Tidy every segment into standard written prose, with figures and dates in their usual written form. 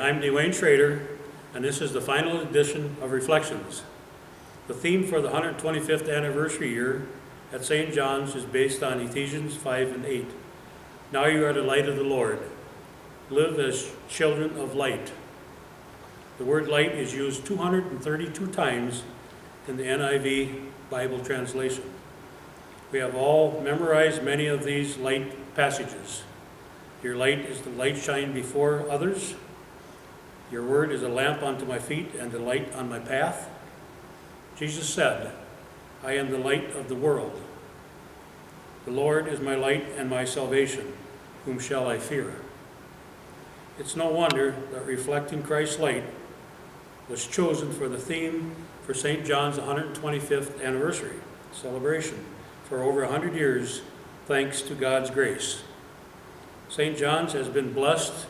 I'm Dwayne Schrader, and this is the final edition of Reflections. The theme for the 125th anniversary year at St. John's is based on Ephesians 5 and 8. Now you are the light of the Lord. Live as children of light. The word light is used 232 times in the NIV Bible translation. We have all memorized many of these light passages. Your light is the light shine before others. Your word is a lamp unto my feet and a light on my path. Jesus said, I am the light of the world. The Lord is my light and my salvation. Whom shall I fear? It's no wonder that reflecting Christ's light was chosen for the theme for St. John's 125th anniversary celebration for over 100 years, thanks to God's grace. St. John's has been blessed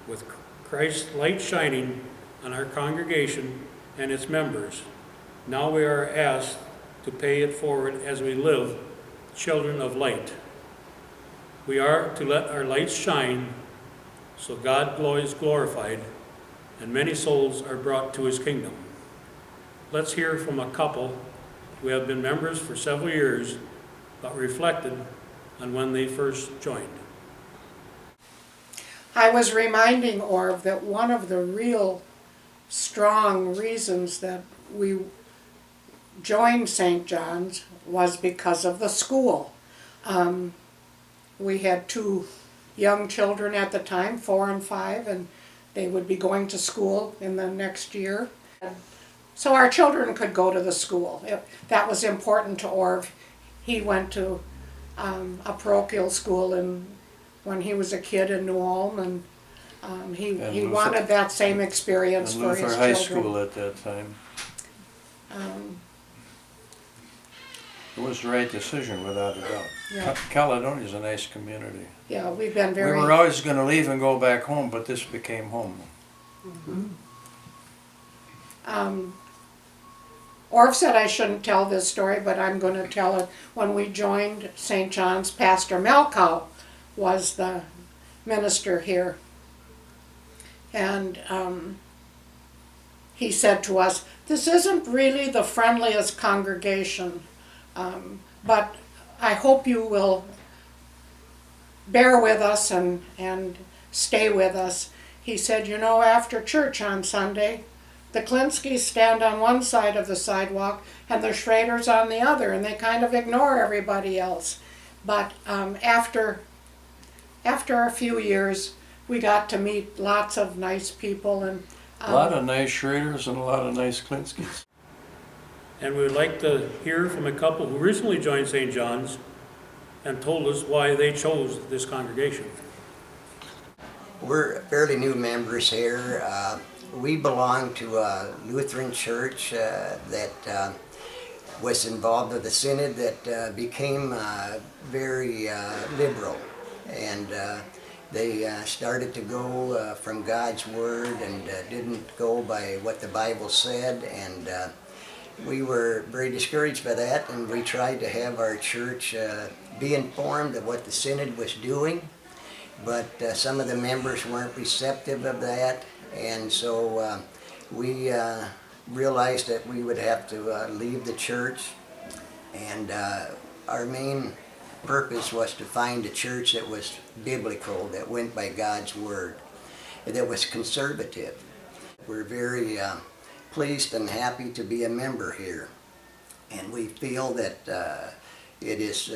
with Christ's light shining on our congregation and its members. Now we are asked to pay it forward as we live children of light. We are to let our lights shine so God is glorified and many souls are brought to his kingdom. Let's hear from a couple who have been members for several years but reflected on when they first joined. I was reminding Orv that one of the real strong reasons that we joined St. John's was because of the school. We had two young children at the time, 4 and 5, and they would be going to school in the next year. So our children could go to the school. That was important to Orv. He went to a parochial school when he was a kid in New Ulm, and he wanted that same experience for his children. Luther High School at that time. It was the right decision, without a doubt. Yeah. Caledonia is a nice community. Yeah, we've been very... We were always going to leave and go back home, but this became home. Orv said I shouldn't tell this story, but I'm going to tell it. When we joined St. John's, Pastor Malkow was the minister here. And he said to us, this isn't really the friendliest congregation, but I hope you will bear with us and stay with us. He said, you know, after church on Sunday, the Klinskys stand on one side of the sidewalk and the Schraders on the other, and they kind of ignore everybody else. But after a few years, we got to meet lots of nice people. And a lot of nice Schraders and a lot of nice Klinskys. And we would like to hear from a couple who recently joined St. John's and told us why they chose this congregation. We're fairly new members here. We belong to a Lutheran church that was involved with a synod that became very liberal. And they started to go from God's Word and didn't go by what the Bible said. And we were very discouraged by that, and we tried to have our church be informed of what the synod was doing. But some of the members weren't receptive of that, and so we realized that we would have to leave the church. And our main purpose was to find a church that was biblical, that went by God's Word, that was conservative. We're very pleased and happy to be a member here, and we feel that it is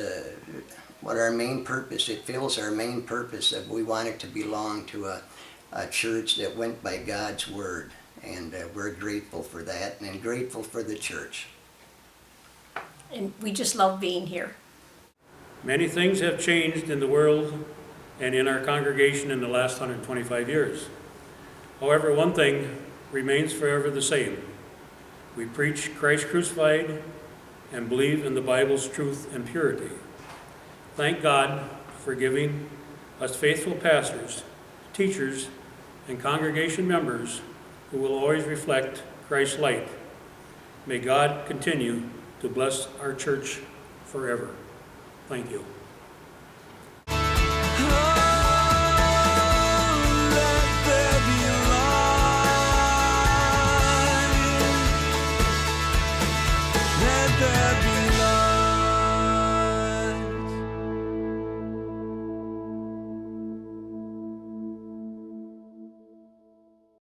what our main purpose, it fills our main purpose that we wanted to belong to a church that went by God's Word, and we're grateful for that and grateful for the church. And we just love being here. Many things have changed in the world and in our congregation in the last 125 years. However, one thing remains forever the same. We preach Christ crucified and believe in the Bible's truth and purity. Thank God for giving us faithful pastors, teachers, and congregation members who will always reflect Christ's light. May God continue to bless our church forever. Thank you.